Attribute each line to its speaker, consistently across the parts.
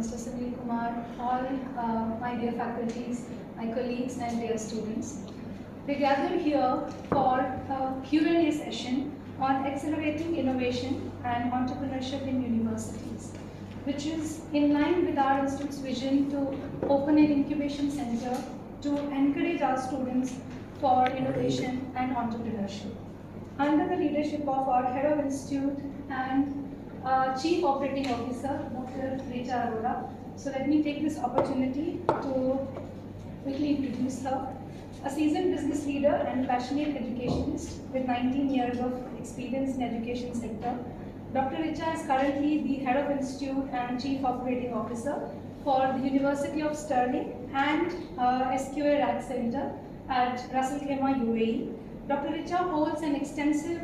Speaker 1: Mr. Sunil Kumar, all my dear faculties, my colleagues and dear students. We gathered here for a Q&A session on accelerating innovation and entrepreneurship in universities, which is in line with our institute's vision to open an incubation center to encourage our students for innovation and entrepreneurship. Under the leadership of our Head of Institute and Chief Operating Officer, Dr. Richa Arora. So let me take this opportunity to quickly introduce her. A seasoned business leader and passionate educationist with 19 years of experience in education sector, Dr. Richa is currently the Head of Institute and Chief Operating Officer for the University of Stirling and SQA RAK Centre at Ras Al Khaimah, UAE. Dr. Richa holds an extensive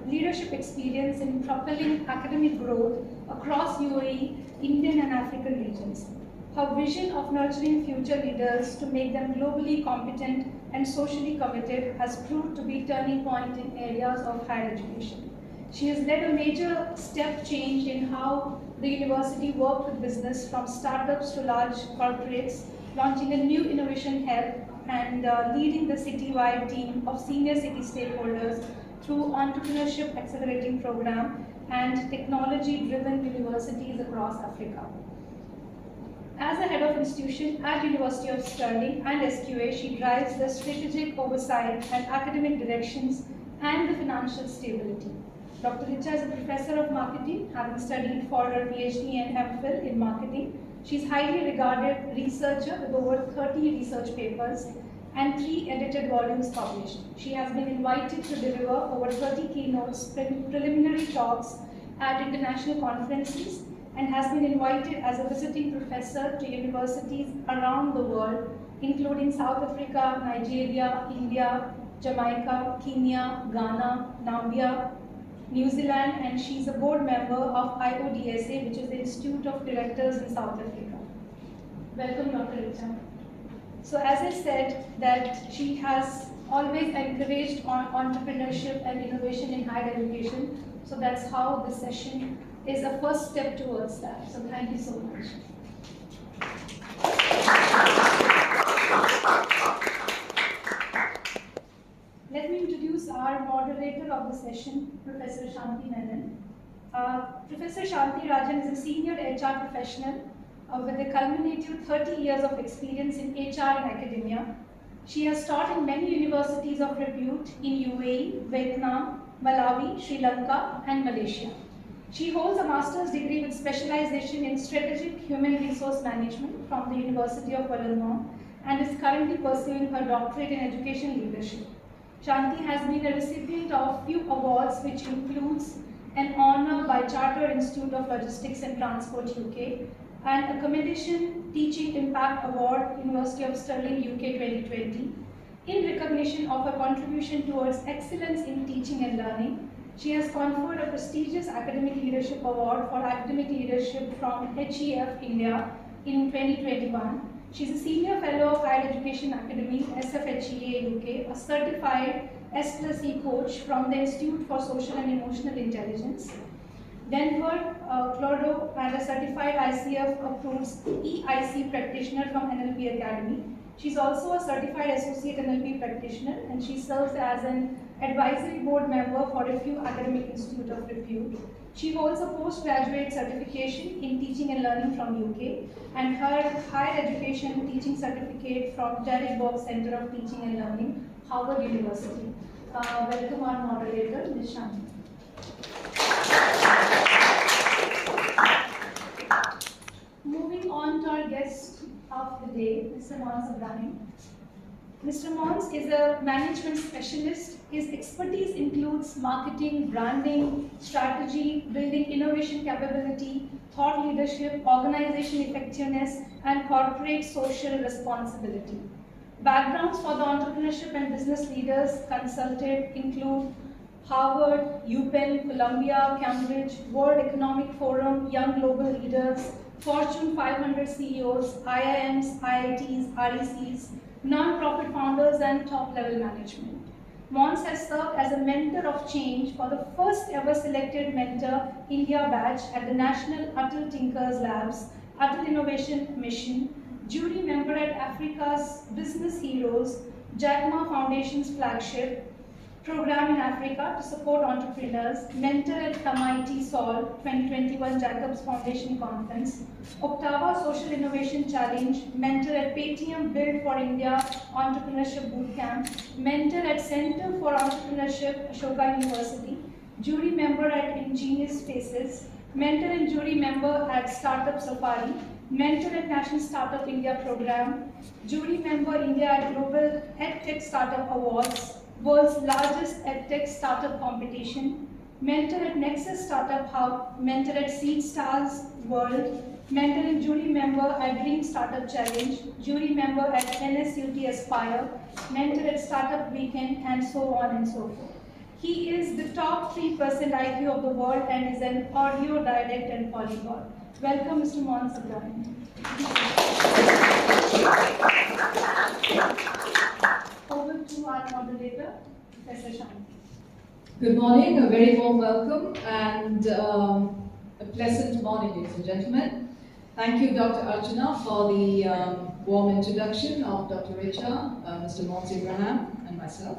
Speaker 1: leadership experience in propelling academic growth across UAE, Indian and African regions. Her vision of nurturing future leaders to make them globally competent and socially committed has proved to be a turning point in areas of higher education. She has led a major step change in how the university worked with business, from startups to large corporates, launching a new innovation hub and leading the citywide team of senior city stakeholders through entrepreneurship accelerating program and technology-driven universities across Africa. As the head of institution at University of Stirling and SQA, she drives the strategic oversight and academic directions and the financial stability. Dr. Richa is a professor of marketing, having studied for her PhD and MPhil in marketing. She is highly regarded researcher with over 30 research papers and 3 edited volumes published. She has been invited to deliver over 30 keynotes, preliminary talks at international conferences, and has been invited as a visiting professor to universities around the world, including South Africa, Nigeria, India, Jamaica, Kenya, Ghana, Namibia, New Zealand, and she's a board member of IODSA, which is the Institute of Directors in South Africa. Welcome, Dr. Richa. So as I said, that she has always encouraged entrepreneurship and innovation in higher education. So that's how this session is a first step towards that. So thank you so much. Let me introduce our moderator of the session, Professor Shanti Menon. Professor Shanti Rajan is a senior HR professional with a culminative 30 years of experience in HR and academia. She has taught in many universities of repute in UAE, Vietnam, Malawi, Sri Lanka, and Malaysia. She holds a master's degree with specialization in strategic human resource management from the University of Wollongong and is currently pursuing her doctorate in education leadership. Shanti has been a recipient of few awards, which includes an honor by Chartered Institute of Logistics and Transport UK and a Commendation Teaching Impact Award, University of Stirling UK 2020. In recognition of her contribution towards excellence in teaching and learning, she has conferred a prestigious Academic Leadership Award for Academic Leadership from HEF India in 2021. She is a Senior Fellow of Higher Education Academy, SFHEA UK, a certified S+E coach from the Institute for Social and Emotional Intelligence. Denver, Colorado, and a certified ICF approved EIC practitioner from NLP Academy. She's also a certified associate NLP practitioner, and she serves as an advisory board member for a few academic institutes of repute. She holds a postgraduate certification in teaching and learning from UK and her higher education teaching certificate from Derek Box Center of Teaching and Learning, Harvard University. Welcome our moderator, Ms. Shanti. Moving on to our guest of the day, Mr. Monce C. Mr. Monce is a management specialist. His expertise includes marketing, branding, strategy, building innovation capability, thought leadership, organization effectiveness, and corporate social responsibility. Backgrounds for the entrepreneurship and business leaders consulted include Harvard, UPenn, Columbia, Cambridge, World Economic Forum, Young Global Leaders, Fortune 500 CEOs, IIMs, IITs, RECs, non-profit founders, and top-level management. Monce has served as a mentor of change for the first ever selected Mentor India batch at the National Atal Tinkers Labs Atal Innovation Mission, jury member at Africa's Business Heroes, Jack Ma Foundation's flagship program in Africa to support entrepreneurs, mentor at MIT Sol 2021 Jacobs Foundation Conference, Octava Social Innovation Challenge, mentor at Paytm Build for India Entrepreneurship Bootcamp, mentor at Center for Entrepreneurship, Ashoka University, jury member at Ingenious Spaces, mentor and jury member at Startup Safari, mentor at National Startup India Program, jury member India at Global EdTech Startup Awards, world's largest EdTech startup competition, mentor at Nexus Startup Hub, mentor at Seed Stars World, mentor and jury member at Dream Startup Challenge, jury member at NSUT Aspire, mentor at Startup Weekend, and so on and so forth. He is the top 3% IQ of the world and is an audio dialect and polyglot. Welcome, Mr. Monce C. Over to our moderator, Professor Shanti.
Speaker 2: Good morning, a very warm welcome and a pleasant morning, ladies and gentlemen. Thank you, Dr. Archana, for the warm introduction of Dr. Richa, Mr. Monce and myself.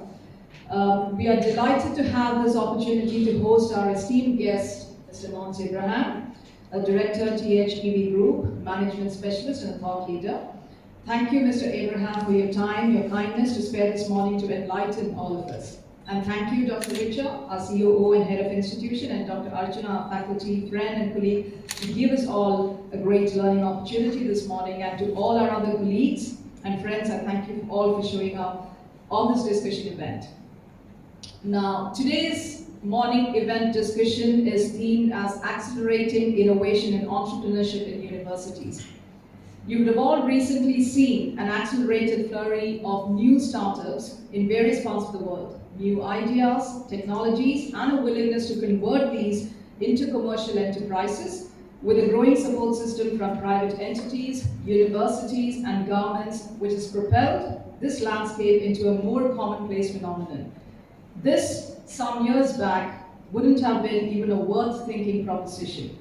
Speaker 2: We are delighted to have this opportunity to host our esteemed guest, Mr. Monce a Director, THEV Group, Management Specialist and Thought Leader. Thank you, Mr. Abraham, for your time, your kindness to spare this morning to enlighten all of us. And thank you, Dr. Richa, our COO and Head of Institution, and Dr. Archana, our faculty, friend and colleague, to give us all a great learning opportunity this morning. And to all our other colleagues and friends, I thank you all for showing up on this discussion event. Now, today's morning event discussion is themed as Accelerating Innovation and Entrepreneurship in Universities. You would have all recently seen an accelerated flurry of new startups in various parts of the world, new ideas, technologies, and a willingness to convert these into commercial enterprises with a growing support system from private entities, universities, and governments, which has propelled this landscape into a more commonplace phenomenon. This, some years back, wouldn't have been even a worth-thinking proposition.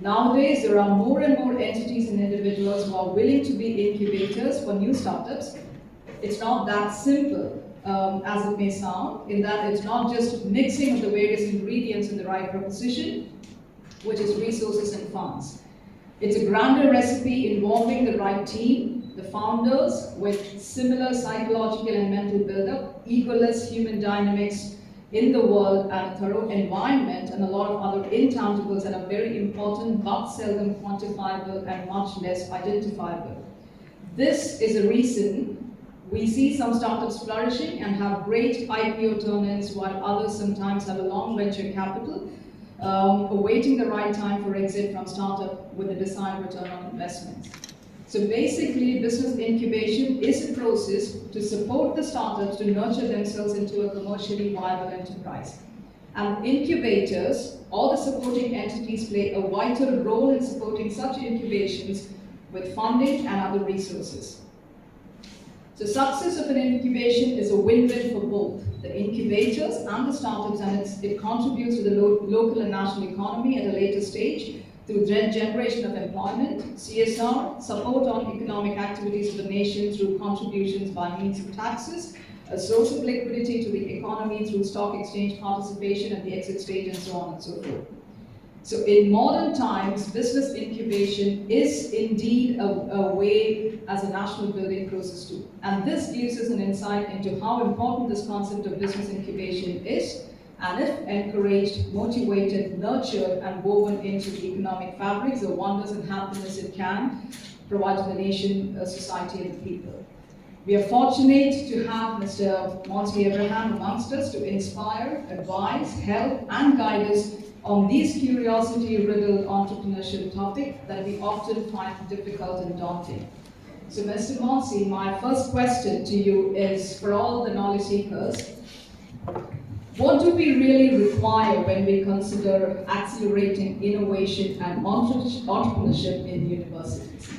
Speaker 2: Nowadays, there are more and more entities and individuals who are willing to be incubators for new startups. It's not that simple as it may sound, in that it's not just mixing of the various ingredients in the right proposition, which is resources and funds. It's a grander recipe involving the right team, the founders with similar psychological and mental buildup, egoless human dynamics in the world, and a thorough environment, and a lot of other intangibles that are very important but seldom quantifiable and much less identifiable. This is a reason we see some startups flourishing and have great IPO turn-ins, while others sometimes have a long venture capital, awaiting the right time for exit from startup with a desired return on investment. So basically, business incubation is a process to support the startups to nurture themselves into a commercially viable enterprise. And incubators, all the supporting entities, play a vital role in supporting such incubations with funding and other resources. So success of an incubation is a win-win for both the incubators and the startups, and it contributes to the local and national economy at a later stage through generation of employment, CSR, support on economic activities of the nation through contributions by means of taxes, a source of liquidity to the economy through stock exchange participation at the exit stage, and so on and so forth. So in modern times, business incubation is indeed a way as a national building process too. And this gives us an insight into how important this concept of business incubation is, and if encouraged, motivated, nurtured, and woven into the economic fabrics, the wonders and happiness it can provide to the nation, society, and the people. We are fortunate to have Mr. Monce amongst us to inspire, advise, help, and guide us on these curiosity-riddled entrepreneurship topics that we often find difficult and daunting. So, Mr. Monce, my first question to you is, for all the knowledge seekers, what do we really require when we consider accelerating innovation and entrepreneurship in universities?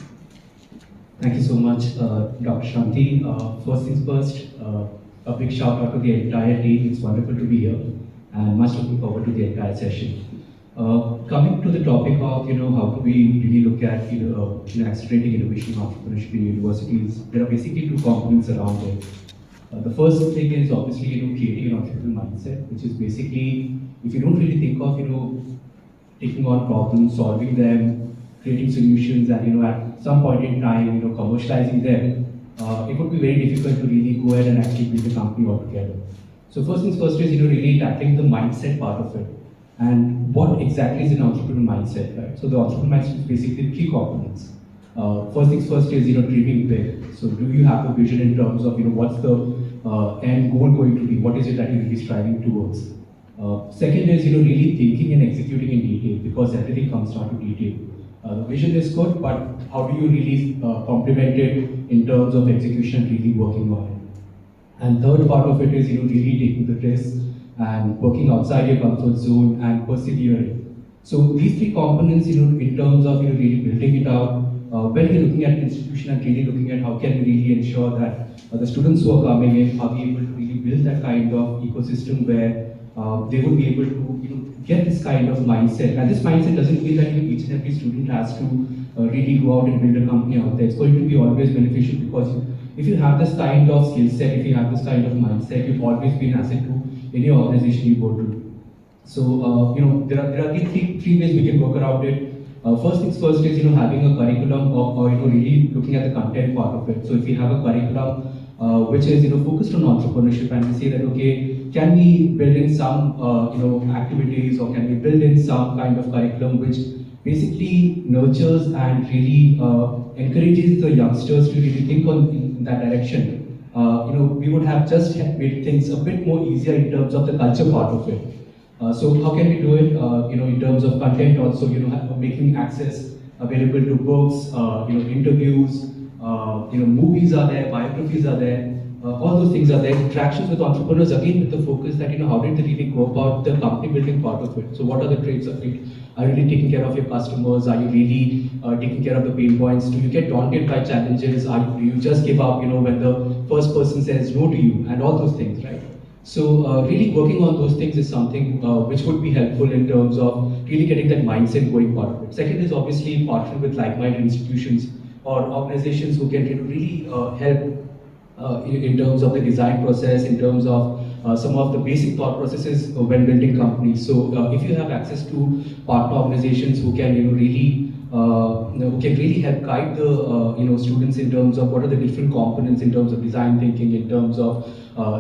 Speaker 3: Thank you so much, Dr. Shanti. First things first, a big shout out to the entire team. It's wonderful to be here and much looking forward to the entire session. Coming to the topic of how do we really look at accelerating innovation and entrepreneurship in universities, there are basically two components around it. The first thing is obviously creating an entrepreneurial mindset, which is basically if you don't really think of taking on problems, solving them, creating solutions, and at some point in time commercializing them, it would be very difficult to really go ahead and actually build a company altogether. So first things first is really tackling the mindset part of it. And what exactly is an entrepreneurial mindset, right? So the entrepreneurial mindset is basically three components. First things first is dreaming big. So do you have a vision in terms of what's the end goal going to be? What is it that you're really striving towards? Second is really thinking and executing in detail, because everything comes down to detail. The vision is good, but how do you really complement it in terms of execution, really working on it? And third part of it is really taking the risks and working outside your comfort zone and persevering. So these three components, in terms of really building it out, when you're looking at an institution and really looking at how can we really ensure that the students who are coming in are able to really build that kind of ecosystem where they would be able to get this kind of mindset. And this mindset doesn't mean that each and every student has to really go out and build a company out there. It's going to be always beneficial, because if you have this kind of skill set, if you have this kind of mindset, you'll always be an asset to any organization you go to. So there are three ways we can work around it. First things first is having a curriculum or really looking at the content part of it. So if you have a curriculum which is focused on entrepreneurship, and we say that okay, can we build in some activities, or can we build in some kind of curriculum which basically nurtures and really encourages the youngsters to really think in that direction. We would have just made things a bit more easier in terms of the culture part of it. So how can we do it? In terms of content, also making access available to books, interviews, movies are there, biographies are there. All those things are there. Interactions with entrepreneurs, again with the focus that how did they really go about the company building part of it. So what are the traits of it? Are you really taking care of your customers? Are you really taking care of the pain points? Do you get daunted by challenges? Do you just give up when the first person says no to you, and all those things, right? So really working on those things is something which would be helpful in terms of really getting that mindset going part of it. Second is obviously partnering with like-minded institutions or organizations who can really help in terms of the design process, in terms of some of the basic thought processes when building companies. So if you have access to partner organizations who can who can really help guide the students in terms of what are the different components in terms of design thinking, in terms of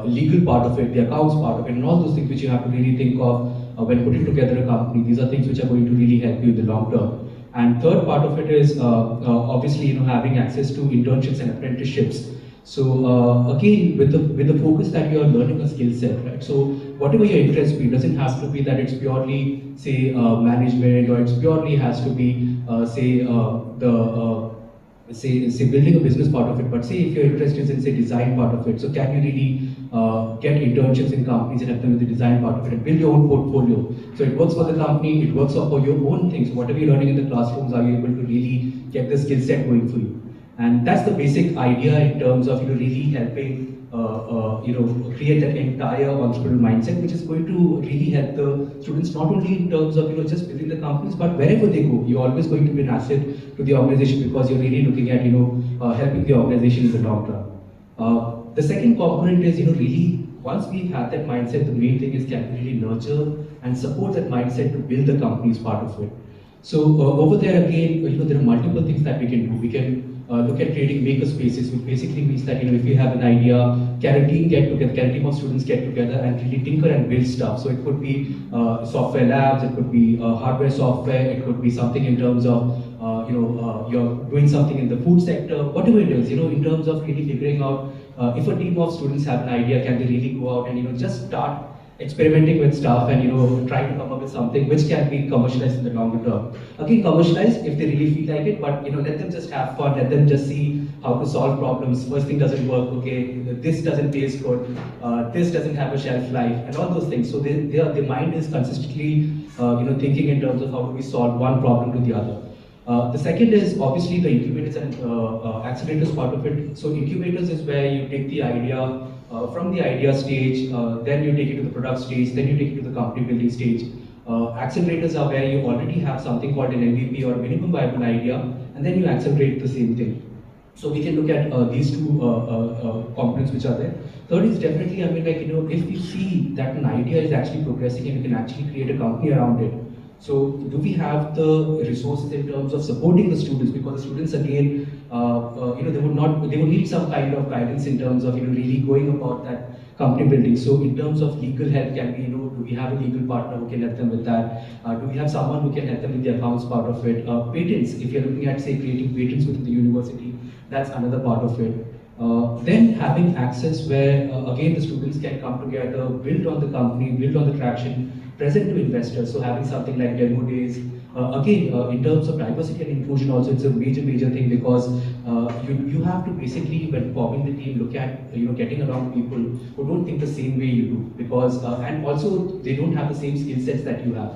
Speaker 3: legal part of it, the accounts part of it, and all those things which you have to really think of when putting together a company. These are things which are going to really help you in the long term. And third part of it is obviously having access to internships and apprenticeships. So again, with the focus that you are learning a skill set, right? So whatever your interest be, doesn't have to be that it's purely say management, or it's purely has to be say building a business part of it. But say if your interest is in say design part of it, so can you really get internships in companies and help them with the design part of it and build your own portfolio? So it works for the company, it works for your own things. Whatever you're learning in the classrooms, are you able to really get the skill set going for you? And that's the basic idea in terms of really helping create that entire entrepreneurial mindset, which is going to really help the students not only in terms of just within the companies, but wherever they go, you're always going to be an asset to the organization, because you're really looking at helping the organization in the long run. The second component is really once we have that mindset, the main thing is can we really nurture and support that mindset to build the company's part of it. So over there again, there are multiple things that we can do. We can look at creating maker spaces, which basically means that if you have an idea, can a team of students get together and really tinker and build stuff. So it could be software labs, it could be hardware, software, it could be something in terms of you're doing something in the food sector, whatever it is. In terms of really figuring out if a team of students have an idea, can they really go out and just start experimenting with stuff and trying to come up with something which can be commercialized in the longer term. Again, commercialized if they really feel like it, but let them just have fun, let them just see how to solve problems. First thing doesn't work, okay, this doesn't taste good, this doesn't have a shelf life, and all those things. So their mind is consistently thinking in terms of how do we solve one problem to the other. The second is obviously the incubators and accelerators part of it. So incubators is where you take the idea from the idea stage, then you take it to the product stage, then you take it to the company building stage. Accelerators are where you already have something called an MVP or minimum viable idea, and then you accelerate the same thing. So we can look at these two components which are there. Third is definitely, I mean, like, if we see that an idea is actually progressing and we can actually create a company around it. So do we have the resources in terms of supporting the students? Because the students again, they would need some kind of guidance in terms of, really going about that company building. So in terms of legal help, can we, do we have a legal partner who can help them with that? Do we have someone who can help them with the accounts part of it? Patents, if you're looking at, say, creating patents within the university, that's another part of it. Then having access where, again, the students can come together, build on the company, build on the traction, present to investors. So having something like demo days. In terms of diversity and inclusion also, it's a major thing because you have to basically, when forming the team, look at, getting around people who don't think the same way you do, because, and also they don't have the same skill sets that you have.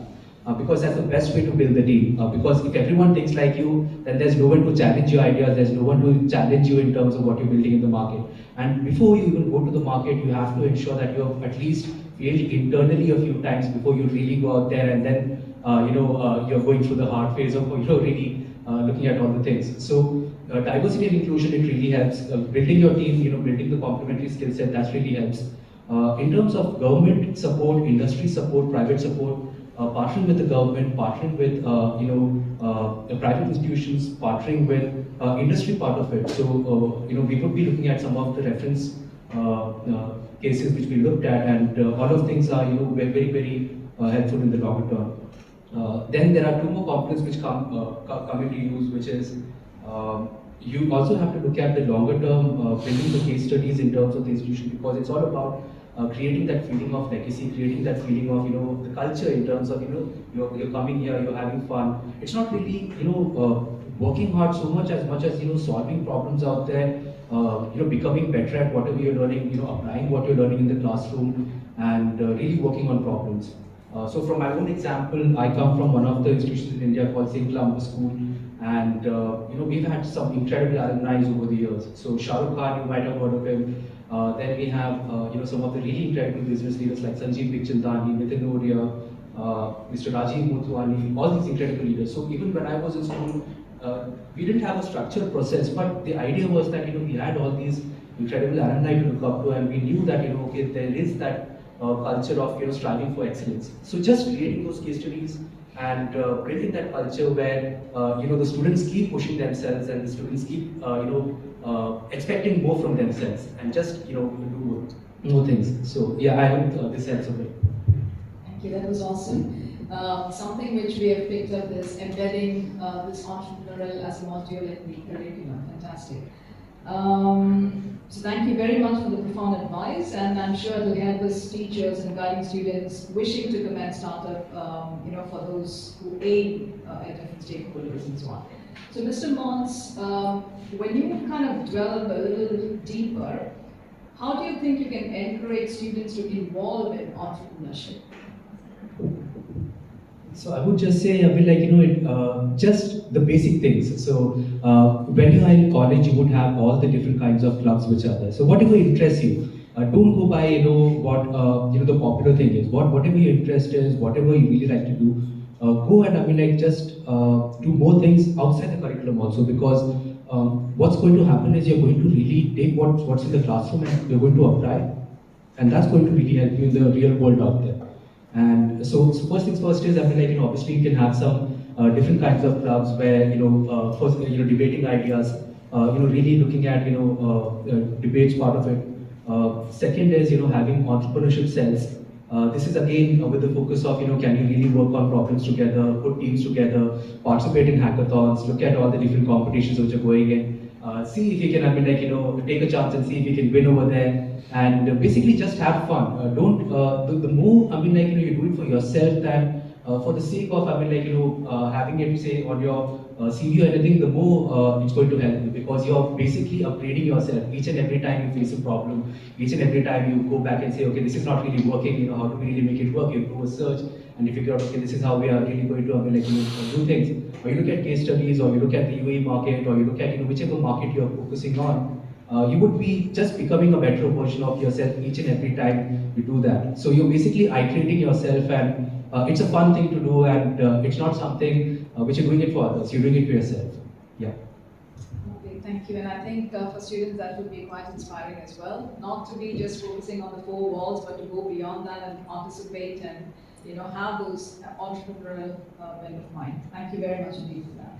Speaker 3: Because that's the best way to build the team. Because if everyone thinks like you, then there's no one to challenge your ideas, there's no one to challenge you in terms of what you're building in the market. And before you even go to the market, you have to ensure that you have at least failed internally a few times before you really go out there and then you're going through the hard phase of really looking at all the things. So diversity and inclusion, it really helps. Building your team, building the complementary skill set, that really helps. In terms of government support, industry support, private support, partnering with the government, partnering with private institutions, partnering with industry part of it. So we would be looking at some of the reference cases which we looked at, and all of things are very helpful in the longer term. Then there are two more components which come into use, which is you also have to look at the longer term, building the case studies in terms of the institution, because it's all about creating that feeling of legacy, creating that feeling of the culture in terms of you're coming here, you're having fun. It's not really working hard so much as solving problems out there, becoming better at whatever you're learning, applying what you're learning in the classroom, and really working on problems. So from my own example, I come from one of the institutions in India called St. Columbus School, and we've had some incredible alumni over the years. So Shah Rukh Khan, you might have heard of him. Then we have some of the really incredible business leaders like Sanjeev Bikhchandani, Nitin Noria, Mr. Rajiv Motwani, all these incredible leaders. So even when I was in school, we didn't have a structured process, but the idea was that we had all these incredible alumni to look up to, and we knew that okay, there is that culture of striving for excellence. So just creating those case studies and building that culture where the students keep pushing themselves and the students keep expecting more from themselves and just do more things. So yeah, I hope this helps a bit.
Speaker 2: Thank you. That was awesome. Something which we have picked up is embedding this entrepreneurial as a module in the curriculum. Fantastic. So thank you very much for the profound advice, and I'm sure it will help us teachers and guiding students wishing to commence startup, for those who aim at different stakeholders and so on. So Mr. Monce, when you kind of delve a little deeper, how do you think you can encourage students to involve in entrepreneurship?
Speaker 3: So I would just say, just the basic things. So when you are in college, you would have all the different kinds of clubs which are there. So whatever interests you, don't go by what the popular thing is. Whatever your interest is, whatever you really like to do, go and just do more things outside the curriculum also, because what's going to happen is you're going to really take what's in the classroom and you're going to apply, and that's going to really help you in the real world out there. And so first things first is, obviously you can have some different kinds of clubs where, first, debating ideas, really looking at, debates part of it. Second is, having entrepreneurship cells. This is again with the focus of, can you really work on problems together, put teams together, participate in hackathons, look at all the different competitions which are going in. See if you can, take a chance and see if you can win over there, and basically just have fun. Don't the more you do it for yourself than for the sake of having it say on your CV or anything. The more it's going to help you, because you're basically upgrading yourself each and every time you face a problem. Each and every time you go back and say, okay, this is not really working. How do we really make it work? You do a search and you figure out, okay, this is how we are really going to do things. Or you look at case studies, or you look at the UAE market, or you look at whichever market you're focusing on. You would be just becoming a better version of yourself each and every time you do that. So you're basically iterating yourself and it's a fun thing to do, and it's not something which you're doing it for others. You're doing it for yourself. Yeah.
Speaker 2: Okay, thank you. And I think for students that would be quite inspiring as well. Not to be just focusing on the four walls, but to go beyond that and participate and have those entrepreneurial bent of mind. Thank you very much indeed for that.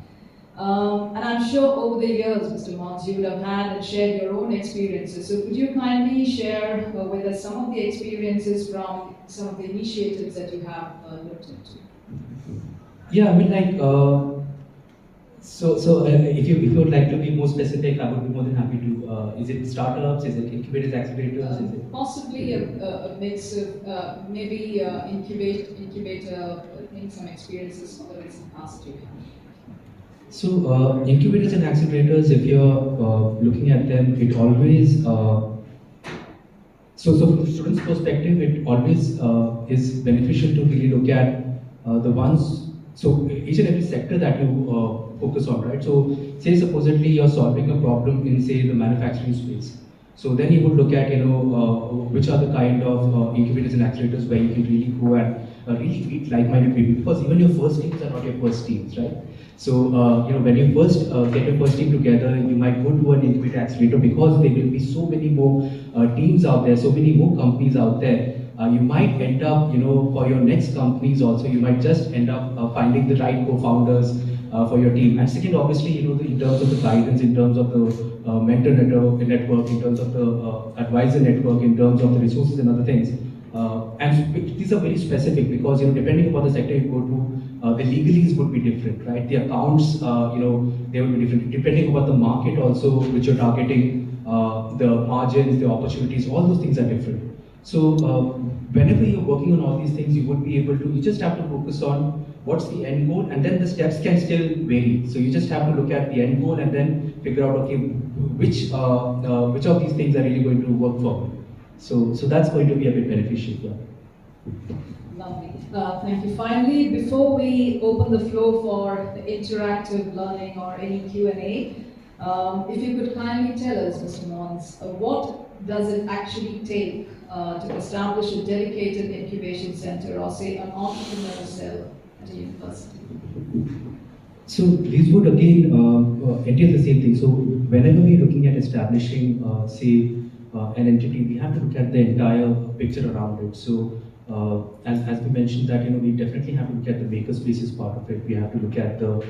Speaker 2: And I'm sure over the years, Mr. Monce, you would have had and shared your own experiences. So could you kindly share with us some of the experiences from some of the initiatives that you have looked into?
Speaker 3: Yeah, I mean, like, if you would like to be more specific, I would be more than happy to. Is it startups? Is it incubators, accelerators? Is it
Speaker 2: possibly a mix of maybe incubator, some experiences from the recent past you have.
Speaker 3: So incubators and accelerators, if you're looking at them, it always so from the student's perspective, it always is beneficial to really look at the ones. So each and every sector that you focus on, right? So say supposedly you're solving a problem in say the manufacturing space. So then you would look at which are the kind of incubators and accelerators where you can really go and really meet like-minded people, because even your first teams are not your first teams, right? So when you first get your first team together, you might go to an incubator accelerator because there will be so many more teams out there, so many more companies out there. You might end up, for your next companies also, you might just end up finding the right co-founders for your team. And second, obviously, in terms of the guidance, in terms of the mentor network, in terms of the advisor network, in terms of the resources and other things. And these are very specific because, depending upon the sector you go to, the legalese would be different, right? The accounts, they would be different. Depending upon the market also, which you're targeting, the margins, the opportunities, all those things are different. So whenever you're working on all these things, you would be able to, you just have to focus on what's the end goal, and then the steps can still vary. So you just have to look at the end goal and then figure out, okay, which of these things are really going to work for me. So that's going to be a bit beneficial. Yeah.
Speaker 2: Lovely. Thank you. Finally, before we open the floor for the interactive learning or any Q&A, if you could kindly tell us, Mr. Monce, what does it actually take to establish a dedicated incubation center or say an entrepreneur cell at a university?
Speaker 3: So these would again entail the same thing. So whenever we're looking at establishing, say, an entity, we have to look at the entire picture around it. So as we mentioned that, we definitely have to look at the makerspaces part of it. We have to look at the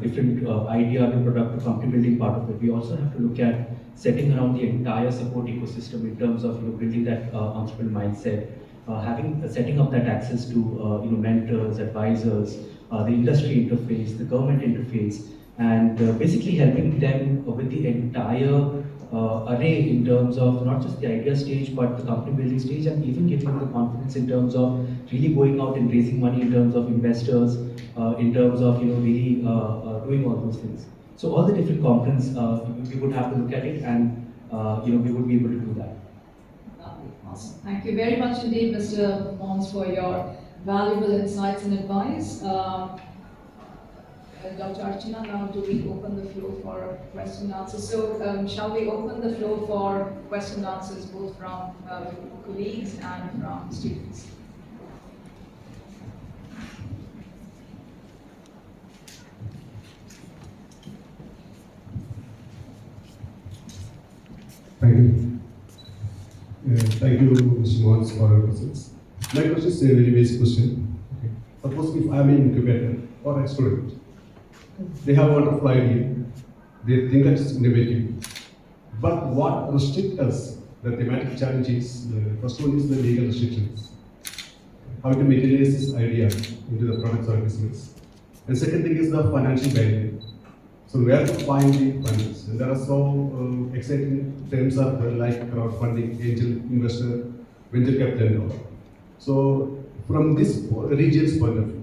Speaker 3: different idea to product to company building part of it. We also have to look at setting around the entire support ecosystem in terms of building that entrepreneurial mindset, setting up that access to mentors, advisors, the industry interface, the government interface, and basically helping them with the entire array in terms of not just the idea stage but the company building stage, and even giving them the confidence in terms of really going out and raising money in terms of investors, in terms of really doing all those things. So all the different components, we would have to look at it, and we would be able to do that.
Speaker 2: Awesome. Thank you very much indeed, Mr. Monce, for your valuable insights and advice. Dr. Archana, now do we open the floor for question and answers? So shall we open the floor for question and answers both from colleagues and from students?
Speaker 4: Thank you. Thank you, Mr. Monce, for your presence. My question is a very basic question. Okay. Suppose if I am an incubator or a student, they have a wonderful idea, they think that it's innovative, but what restricts us, the thematic challenge is, the first one is the legal restrictions. How to materialize this idea into the products or business. And second thing is the financial barrier. So where to find the funds? And there are so exciting terms are there like crowdfunding, angel investor, venture capital and all. So from this region's point of view,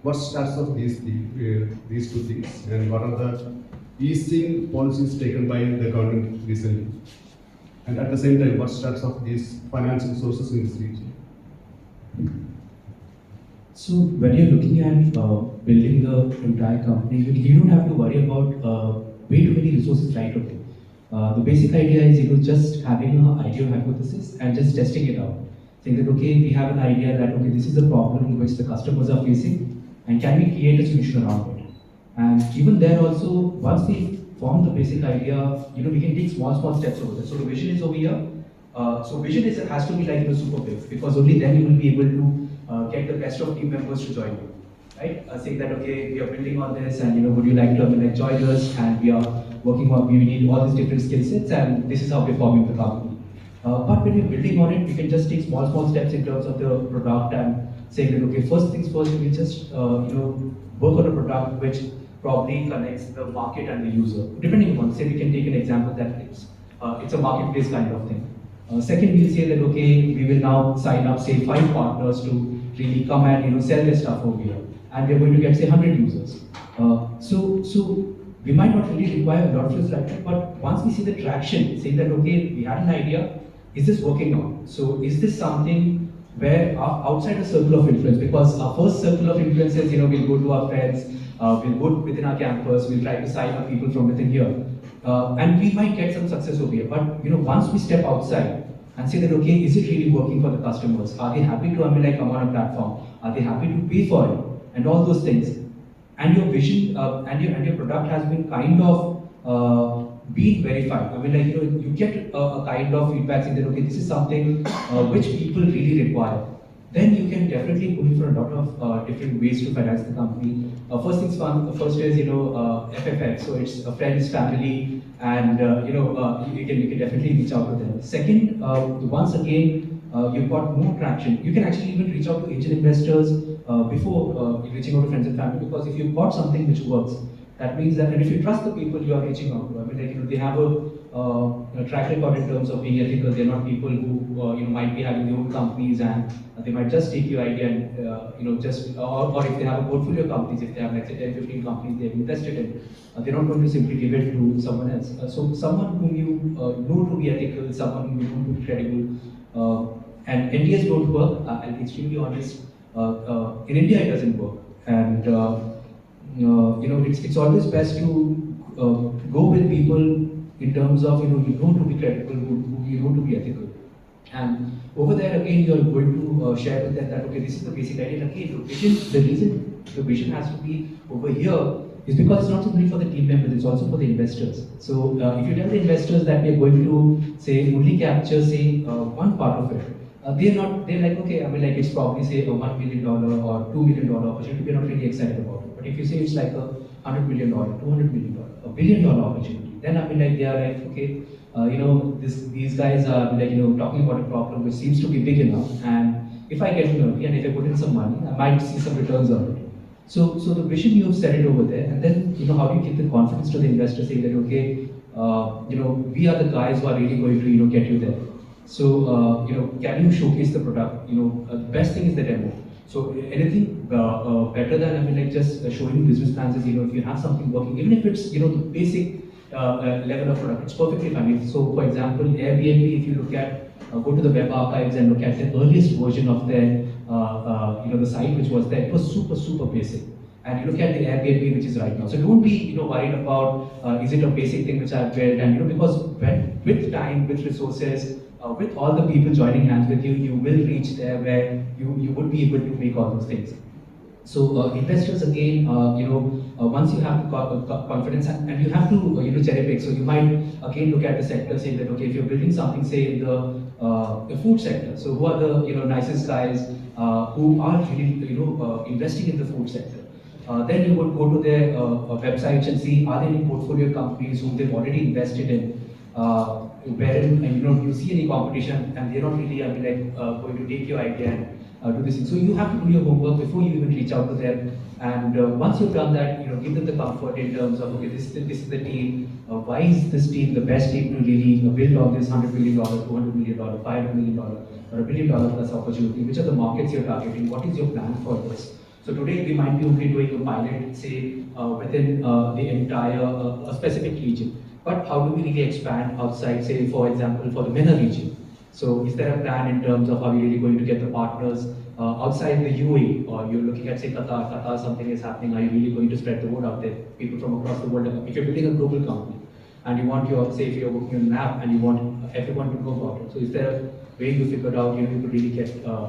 Speaker 4: what starts of these two things, and what are the easing policies taken by the government recently? And at the same time, what starts of these financial sources in this region?
Speaker 3: So when you're looking at building the entire company, you don't have to worry about way too many resources right away. The basic idea is just having an idea or hypothesis and just testing it out. saying that, okay, we have an idea that, okay, this is a problem which the customers are facing, and can we create a solution around it? And even there also, once we form the basic idea, we can take small steps over there. So the vision is over here. So vision has to be like super big, because only then you will be able to get the best of team members to join you, right? Saying that, okay, we are building on this, and would you like to join us? And we are working on, we need all these different skill sets, and this is how we're forming the company. But when we're building on it, we can just take small steps in terms of the product, and saying that, okay, first things first, we just work on a product which probably connects the market and the user. Depending upon, say, we can take an example that it's a marketplace kind of thing. Second, we'll say that, okay, we will now sign up, say, 5 partners to really come and sell their stuff over here, and we're going to get, say, 100 users. So we might not really require a lot of this like that, but once we see the traction, saying that, okay, we had an idea, is this working out? So is this something where outside the circle of influence, because our first circle of influence is, we'll go to our friends, we'll go within our campus, we'll try to sign up people from within here. And we might get some success over here, but once we step outside and say that, okay, is it really working for the customers? Are they happy to come on a platform? Are they happy to pay for it? And all those things. And your vision and your product has been kind of being verified. You get a kind of feedback saying that, okay, this is something which people really require. Then you can definitely go in for a lot of different ways to finance the company. First things first is FFF, so it's a friends, family, and you can definitely reach out to them. Second, once again, you've got more traction. You can actually even reach out to angel investors before reaching out to friends and family, because if you've got something which works, that means that, and if you trust the people you are reaching out to, they have a track record in terms of being ethical. They're not people who might be having their own companies, and they might just take your idea and just or if they have a portfolio of companies, if they have like say 10, 15 companies they've invested in, they're not going to simply give it to someone else. So someone whom you know to be ethical, someone whom you know to be credible, and NDAs don't work. I'll be extremely honest. In India, it doesn't work, and it's always best to go with people in terms of you know to be credible, who you know to be ethical. And over there again, you're going to share with them that, okay, this is the basic idea. Okay, the reason the vision has to be over here is because it's not only for the team members, it's also for the investors. So if you tell the investors that we are going to say only capture say one part of it, they're like, okay, it's probably say a $1 million or $2 million opportunity, we're not really excited about it. But if you say it's like a $100 million, $200 million, $1 billion opportunity, then they are like, okay, these guys are talking about a problem which seems to be big enough, and if I get in early and if I put in some money, I might see some returns on it. So the vision, you've set it over there, and then how do you give the confidence to the investor saying that, okay, we are the guys who are really going to get you there. So can you showcase the product? The best thing is the demo. So anything better than just showing business plans is if you have something working, even if it's the basic level of product, it's perfectly fine. So for example, Airbnb, if you look at go to the web archives and look at the earliest version of their the site which was there, it was super basic. And you look at the Airbnb which is right now. So don't be worried about is it a basic thing which I've built, and because with time, with resources, with all the people joining hands with you, you will reach there where you would be able to make all those things. So investors again, once you have the confidence, and you have to cherry pick. So you might again look at the sector, saying that, okay, if you're building something, say in the food sector, so who are the nicest guys who are really investing in the food sector? Then you would go to their websites and see, are there any portfolio companies whom they've already invested in, wherein you see any competition and they're not really going to take your idea and do this thing. So you have to do your homework before you even reach out to them. And once you've done that, give them the comfort in terms of, okay, this is the team. Why is this team the best team to really build on this $100 million, $200 million, $500 million, or $1 billion plus opportunity? Which are the markets you're targeting? What is your plan for this? So today we might be only doing a pilot, say, within the entire a specific region. But how do we really expand outside, say, for example, for the MENA region? So is there a plan in terms of how you're really going to get the partners outside the UAE, or you're looking at, say, Qatar, something is happening, are you really going to spread the word out there, people from across the world, if you're building a global company? and you want your, say if you're working on an app and you want everyone to know about it. So is there a way you figured out, you could really get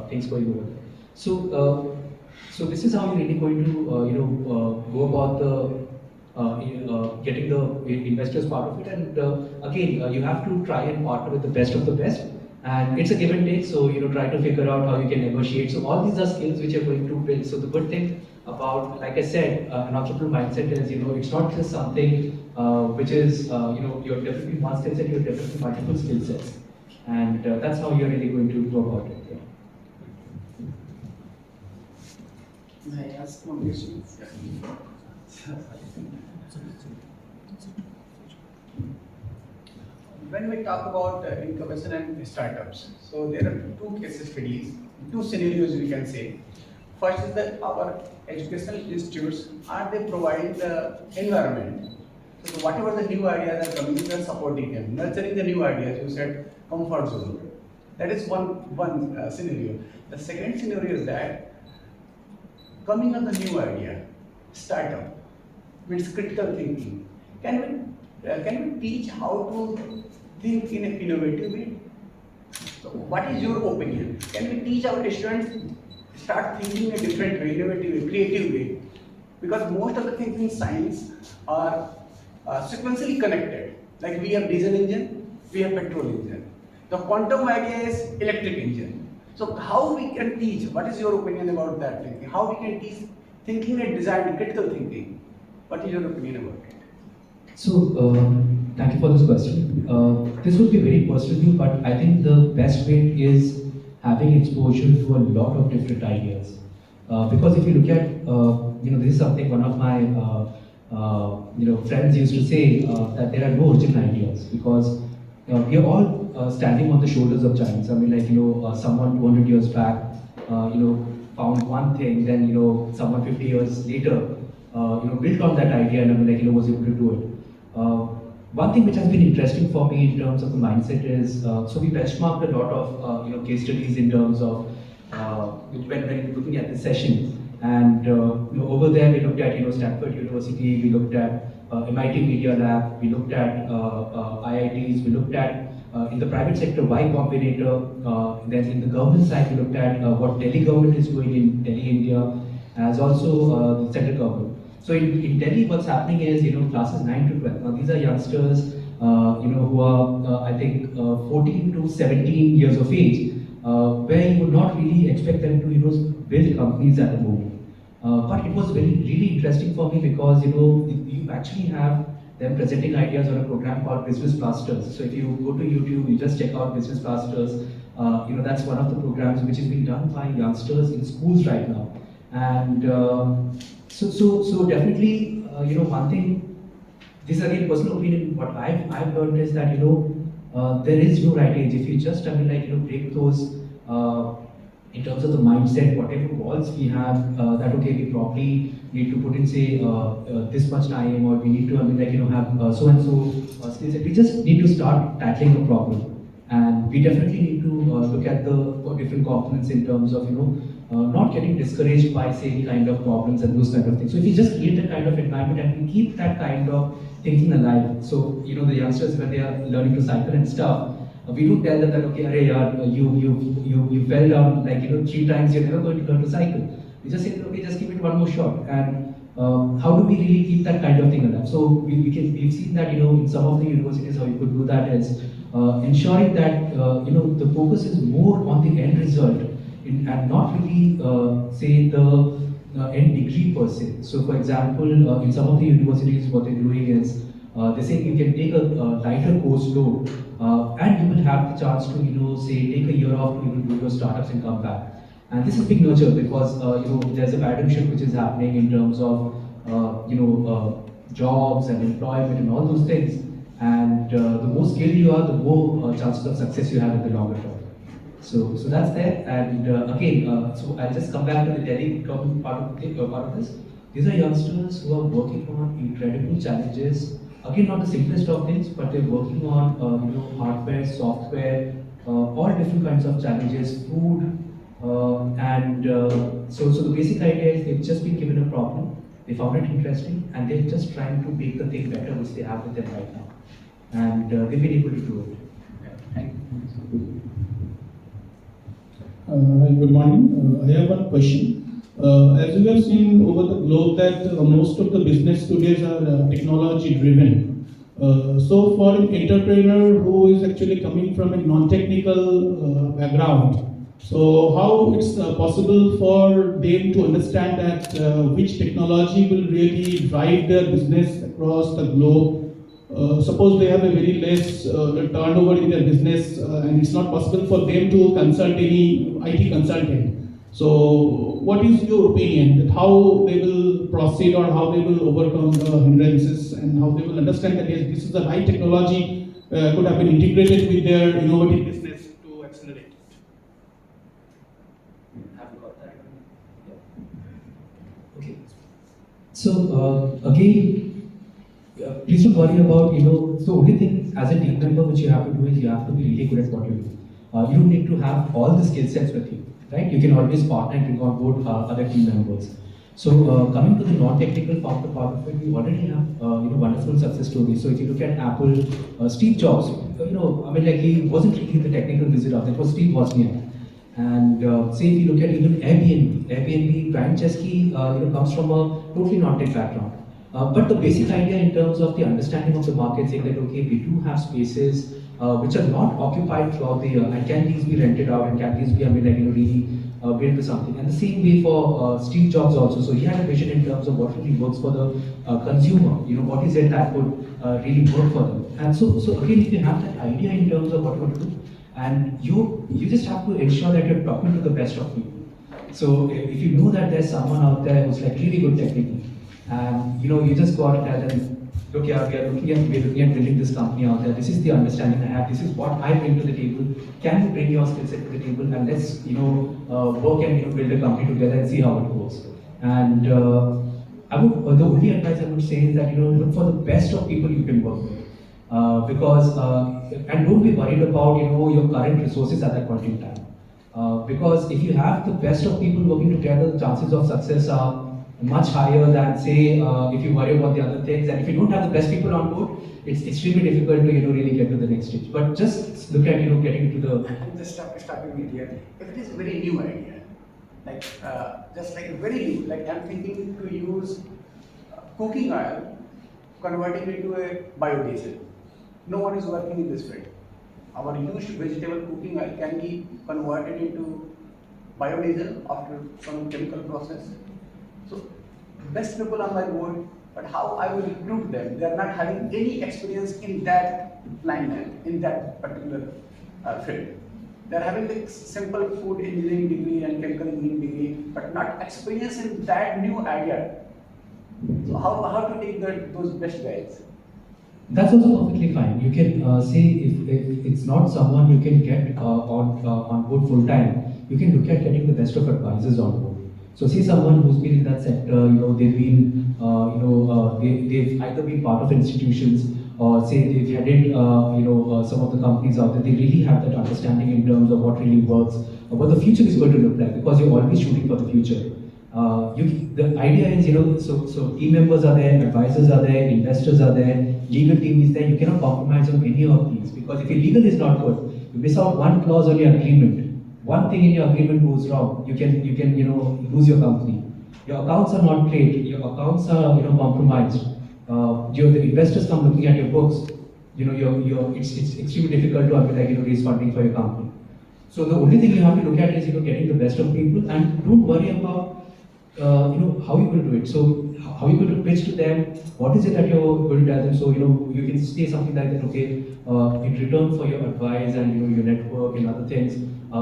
Speaker 3: things going over there? So this is how you're really going to, go about the getting the investors part of it. And again, you have to try and partner with the best of the best. And it's a give and take, so try to figure out how you can negotiate. So all these are skills which you're going to build. So the good thing about, like I said, an entrepreneurial mindset is, it's not just something which is, you're definitely one skill set, you're definitely multiple skill sets. And that's how you're really going to go about it. Yeah.
Speaker 5: May I ask one question? When we talk about incubation and startups, so there are two case studies, two scenarios we can say. First is that our educational institutes, are they providing the environment? So whatever the new ideas are coming, they are supporting them, nurturing the new ideas. You said comfort zone. That is one scenario. The second scenario is that coming up the new idea, startup, means critical thinking. Can we teach how to think in an innovative way? So what is your opinion? Can we teach our students start thinking in a different way, innovative way, creative way? Because most of the things in science are sequentially connected. Like we have diesel engine, we have petrol engine. The quantum idea is electric engine. So how we can teach? What is your opinion about that thinking? How we can teach thinking and design, critical thinking? What is your opinion about it?
Speaker 3: So, thank you for this question. This would be very personal view, but I think the best way is having exposure to a lot of different ideas. Because if you look at, this is something one of my, friends used to say, that there are no original ideas, because we are all standing on the shoulders of giants. I mean, like, someone 200 years back, found one thing, then, someone 50 years later, built on that idea and, I mean, like, was able to do it. One thing which has been interesting for me in terms of the mindset is, so we benchmarked a lot of, case studies in terms of, when looking at this session. And over there we looked at, Stanford University, we looked at MIT Media Lab, we looked at IITs, we looked at in the private sector, Y Combinator, then in the government side, we looked at what Delhi government is doing in Delhi, India, as also the central government. So in Delhi, what's happening is, classes 9 to 12. Now these are youngsters, who are, I think, 14 to 17 years of age, where you would not really expect them to, build companies at the moment. But it was really interesting for me because, you actually have them presenting ideas on a program called Business Blasters. So if you go to YouTube, you just check out Business Blasters. That's one of the programs which is being done by youngsters in schools right now. And so definitely, one thing, this is again personal opinion, what I've learned is that, there is no right age. If you just, break those, in terms of the mindset, whatever walls we have, that okay, we probably need to put in, say, this much time, or we need to, have so and so skills. We just need to start tackling a problem. And we definitely need to look at the different components in terms of, not getting discouraged by, say, any kind of problems and those kind of things. So if we just create that kind of environment and we keep that kind of thinking alive, so, the youngsters, when they are learning to cycle and stuff, we don't tell them that, okay, arey, you fell down, like, 3 times, you're never going to learn to cycle. We just say, okay, just give it one more shot. And how do we really keep that kind of thing alive? So we've seen that, in some of the universities, how you could do that is ensuring that, the focus is more on the end result and not really, say, the end degree per se. So for example, in some of the universities, what they're doing is, they say you can take a lighter course load, and you will have the chance to, say, take a year off to even do your startups and come back. And this is being nurtured because, there's a paradigm shift which is happening in terms of, jobs and employment and all those things. And the more skilled you are, the more chances of success you have in the longer term. So that's there. And again, so I'll just come back to the Delhi government part of this. These are youngsters who are working on incredible challenges. Again, not the simplest of things, but they're working on hardware, software, all different kinds of challenges, food, and so the basic idea is they've just been given a problem, they found it interesting, and they're just trying to make the thing better, which they have with them right now. and they've been able to do it.
Speaker 5: Yeah, thank you.
Speaker 6: Hi, good morning. I have one question. As you have seen over the globe that most of the business today are technology driven. So for an entrepreneur who is actually coming from a non-technical background, so how it's possible for them to understand that which technology will really drive their business across the globe? Suppose they have a very less turnover in their business and it's not possible for them to consult any IT consultant. So what is your opinion that how they will proceed or how they will overcome the hindrances and how they will understand that yes, this is the right technology could have been integrated with their innovative business to accelerate it?
Speaker 3: Have you got that? Yeah. Okay. So again, please don't worry about, the only thing as a team member which you have to do is you have to be really good at what you do. You don't need to have all the skill sets with you, right? You can always partner and bring on board other team members. So coming to the non-technical part of it, we already have wonderful success stories. So if you look at Apple, Steve Jobs, he wasn't really the technical wizard of it. It was Steve Wozniak. And say if you look at even Airbnb, Brian Chesky, comes from a totally non-tech background. But the basic idea in terms of the understanding of the market, saying that okay, we do have spaces which are not occupied throughout the year, and can these be rented out, and can these be, really built to something. And the same way for Steve Jobs also. So he had a vision in terms of what really works for the consumer. What is it that would really work for them. And so again, if you have that idea in terms of what you want to do, and you just have to ensure that you're talking to the best of people. So if you know that there's someone out there who's like really good technically, and you just go out and tell them, look, yeah, we're looking at building this company out there. This is the understanding I have. This is what I bring to the table. Can you bring your skill set to the table, and let's work and build a company together and see how it goes. And the only advice I would say is that look for the best of people you can work with, because and don't be worried about your current resources at that point in time, because if you have the best of people working together, the chances of success are much higher than say if you worry about the other things. And if you don't have the best people on board, it's extremely difficult to really get to the next stage. But just look at getting to the.
Speaker 5: I'm just stopping it here. If it is a very new idea, like just like very new, like I'm thinking to use cooking oil, converting it to a biodiesel. No one is working in this field. Our used vegetable cooking oil can be converted into biodiesel after some chemical process. So, best people on my board, but how I will recruit them? They are not having any experience in that line, in that particular field. They are having the simple food engineering degree and chemical engineering degree, but not experience in that new idea. So, how to take those best guys?
Speaker 3: That's also perfectly fine. You can say if it's not someone you can get on board full time, you can look at getting the best of advisors on board. So see someone who's been in that sector, they've been, they've either been part of institutions or say they've headed, some of the companies out there. They really have that understanding in terms of what really works, what the future is going to look like, because you're always shooting for the future. The idea is, so team members are there, advisors are there, investors are there, legal team is there. You cannot compromise on any of these, because if your legal is not good, you miss out one clause on your agreement. One thing in your agreement goes wrong, you can lose your company. Your accounts are not great. Your accounts are compromised. The investors come looking at your books. It's extremely difficult to raise funding for your company. So the only thing you have to look at is getting the best of people, and don't worry about how you're going to do it. So how are you going to pitch to them? What is it that you're going to tell them? So you can say something like that. Okay, in return for your advice and your network and other things,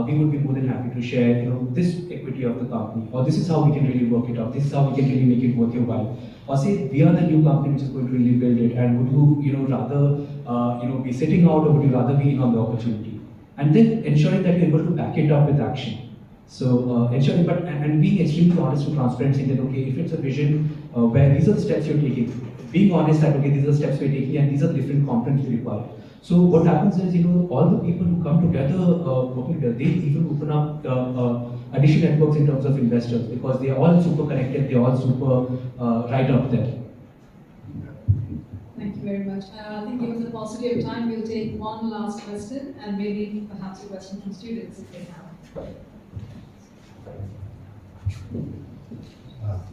Speaker 3: we would be more than happy to share this equity of the company, or this is how we can really work it out. This is how we can really make it worth your while. Or say we are the new company which is going to really build it, and would you rather be sitting out, or would you rather be in on the opportunity? And then ensuring that you're able to back it up with action. So ensuring, but and being extremely honest and transparent, saying that okay, if it's a vision where these are the steps you're taking, being honest that okay, these are the steps we're taking, and these are the different components we require. So what happens is all the people who come together, working together, they even open up additional networks in terms of investors, because they are all super connected, they are all super right up there.
Speaker 2: Thank you. very much. I think given the paucity of time, we'll take one last question and maybe perhaps a question from students if they have.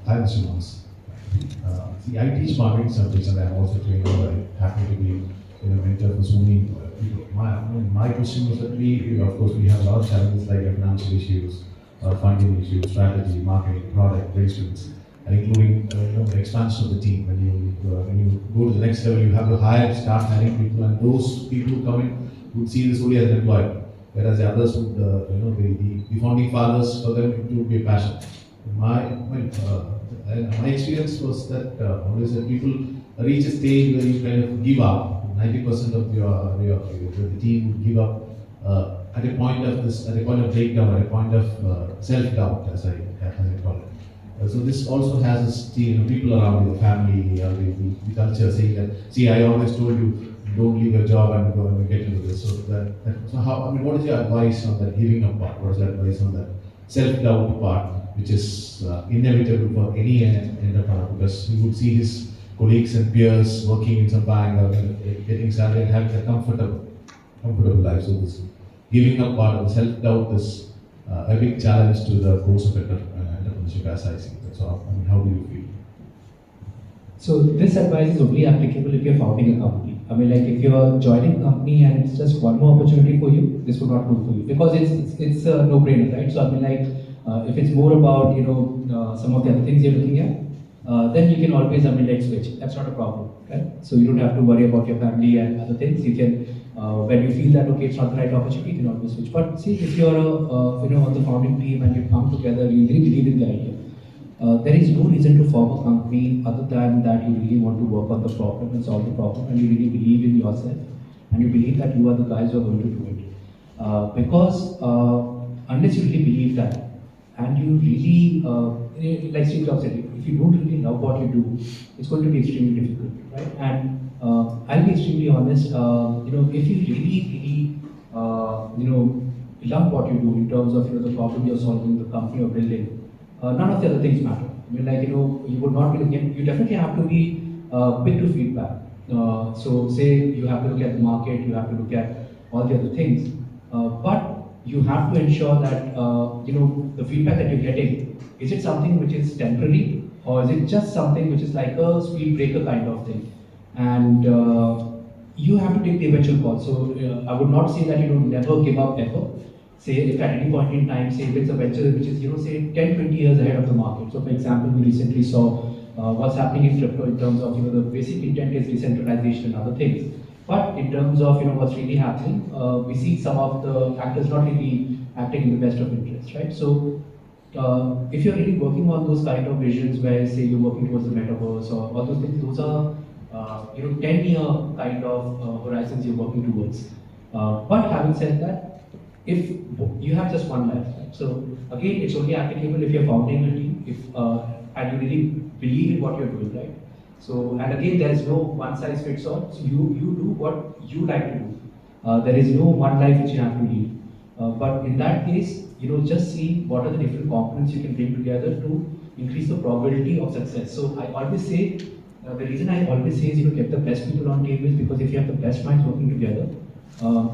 Speaker 7: Hi, Mr. Monce. I teach marketing subjects and I'm also trained by happy to be a mentor for so many people. My question was that of course, we have a lot of challenges like financial issues, funding issues, strategy, marketing, product, placements, and including the expansion of the team. When you go to the next level, you have to start hiring people, and those people who come in would see this only as an employer, whereas the others would, the founding fathers, for them it would be a passion. My experience was that always that people reach a stage where you kind of give up. 90% of the team would give up at a point of breakdown, at a point of self-doubt, as I call it. So this also has this people around you, the family, the culture saying that, see, I always told you, don't leave your job and go and get into this. So what is your advice on that giving up part? What is your advice on that self-doubt part, which is inevitable for any entrepreneur, because he would see his colleagues and peers working in some bank or getting started and having a comfortable life. So this giving up part of the self-doubt is a big challenge to the course of entrepreneurship, as I see it. So how do you feel?
Speaker 3: So this advice is only applicable if you're founding a company. If you're joining a company and it's just one more opportunity for you, this would not work for you, because it's a no-brainer, right? So if it's more about some of the other things you're looking at, then you can always switch. That's not a problem, right? So you don't have to worry about your family and other things. You can when you feel that okay, it's not the right opportunity, you can always switch. But see, if you're on the founding team and you come together, you really believe in the idea. There is no reason to form a company other than that you really want to work on the problem and solve the problem, and you really believe in yourself, and you believe that you are the guys who are going to do it. Because unless you really believe that, and you really, like Steve Jobs said, if you don't really love what you do, it's going to be extremely difficult, right? And I'll be extremely honest, if you really, love what you do in terms of the problem you're solving, the company you're building, none of the other things matter. You would not be looking at, you definitely have to be quick to feedback. So say you have to look at the market, you have to look at all the other things, but you have to ensure that the feedback that you're getting, is it something which is temporary, or is it just something which is like a speed breaker kind of thing? And you have to take the eventual call. So I would not say that never give up ever. Say if at any point in time, say if it's a venture which is say 10, 20 years ahead of the market. So for example, we recently saw what's happening in crypto in terms of the basic intent is decentralization and other things. But in terms of what's really happening, we see some of the actors not really acting in the best of interest, right? So if you're really working on those kind of visions where say you're working towards the metaverse or all those things, those are 10-year kind of horizons you're working towards. But having said that, if you have just one life, right? So again, it's only applicable if you're founding a team, and you really believe in what you're doing, right? So, and again, there is no one size fits all. So you do what you like to do. There is no one life which you have to lead. But in that case, just see what are the different components you can bring together to increase the probability of success. So I always say, the reason I always say is get the best people on team is because if you have the best minds working together,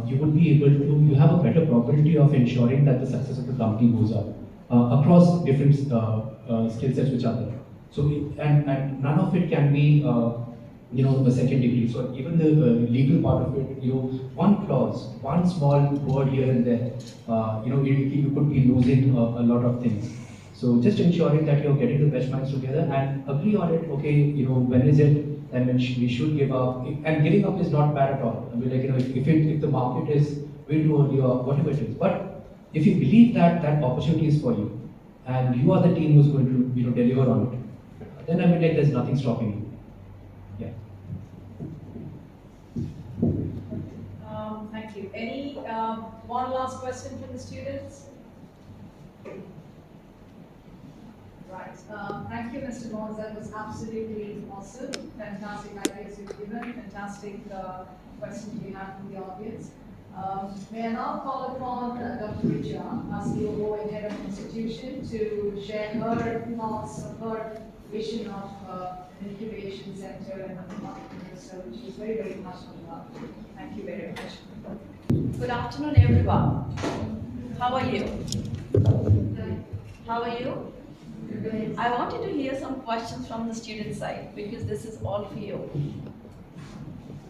Speaker 3: you would be able to, you have a better probability of ensuring that the success of the company goes up across different skill sets which are there. So, and none of it can be, the second degree. So even the legal part of it, one clause, one small word here and there, you could be losing a lot of things. So just ensuring that you're getting the best minds together and agree on it. Okay, when is it? And when we should give up. And giving up is not bad at all. If the market is way too early or whatever it is, but if you believe that that opportunity is for you, and you are the team who's going to deliver on it, then there's nothing stopping you. Yeah.
Speaker 2: Thank you. Any one last question from the students? Right. Thank you, Mr. Monce. That was absolutely awesome. Fantastic ideas you've given. Fantastic questions we had from the audience. May I now call upon Dr. Richa, our COO and head of institution, to share her thoughts, her vision of Incubation Centre and Entrepreneurship, which is very, very much loved. Thank you very much.
Speaker 8: Good afternoon, everyone. How are you? How are you? I wanted to hear some questions from the student side because this is all for you.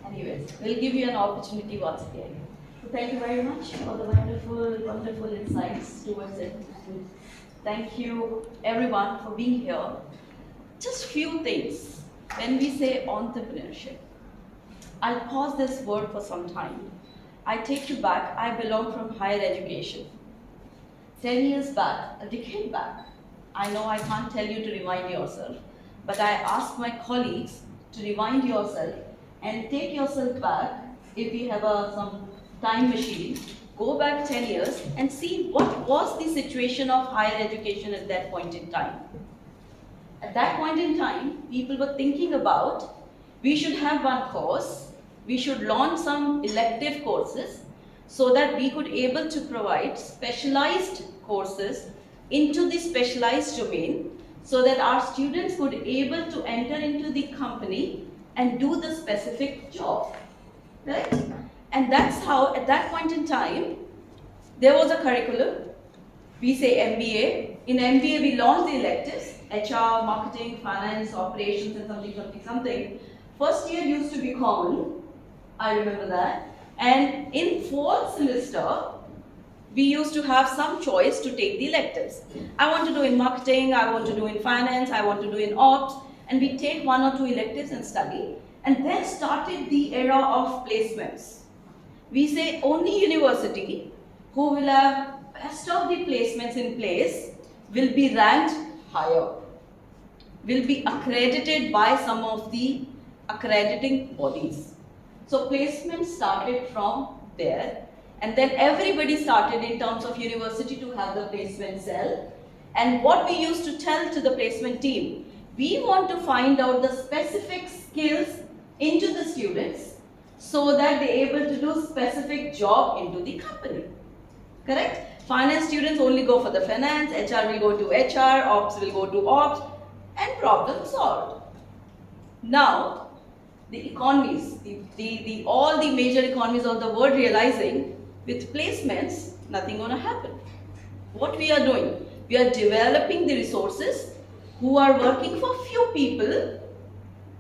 Speaker 8: Anyways, we'll give you an opportunity once again. So thank you very much for the wonderful insights towards it. Thank you, everyone, for being here. Just few things. When we say entrepreneurship, I'll pause this word for some time. I take you back. I belong from higher education. 10 years back, a decade back, I know I can't tell you to remind yourself, but I ask my colleagues to remind yourself and take yourself back. If we have some time machine, go back 10 years and see what was the situation of higher education at that point in time. At that point in time, people were thinking about, we should have one course, we should launch some elective courses so that we could able to provide specialized courses into the specialized domain so that our students could able to enter into the company and do the specific job, right? And that's how, at that point in time, there was a curriculum. We say MBA. In MBA, we launched the electives, HR, marketing, finance, operations, and something. First year used to be common. I remember that. And in fourth semester, we used to have some choice to take the electives. I want to do in marketing, I want to do in finance, I want to do in ops, and we take 1 or 2 electives and study. And then started the era of placements. We say only university who will have best of the placements in place will be ranked higher, will be accredited by some of the accrediting bodies. So placement started from there, and then everybody started in terms of university to have the placement cell. And what we used to tell to the placement team, we want to find out the specific skills into the students so that they're able to do specific job into the company. Correct? Finance students only go for the finance, HR will go to HR, ops will go to ops, and problem solved. Now, the economies, all the major economies of the world realizing with placements, nothing gonna happen. What we are doing, we are developing the resources who are working for few people,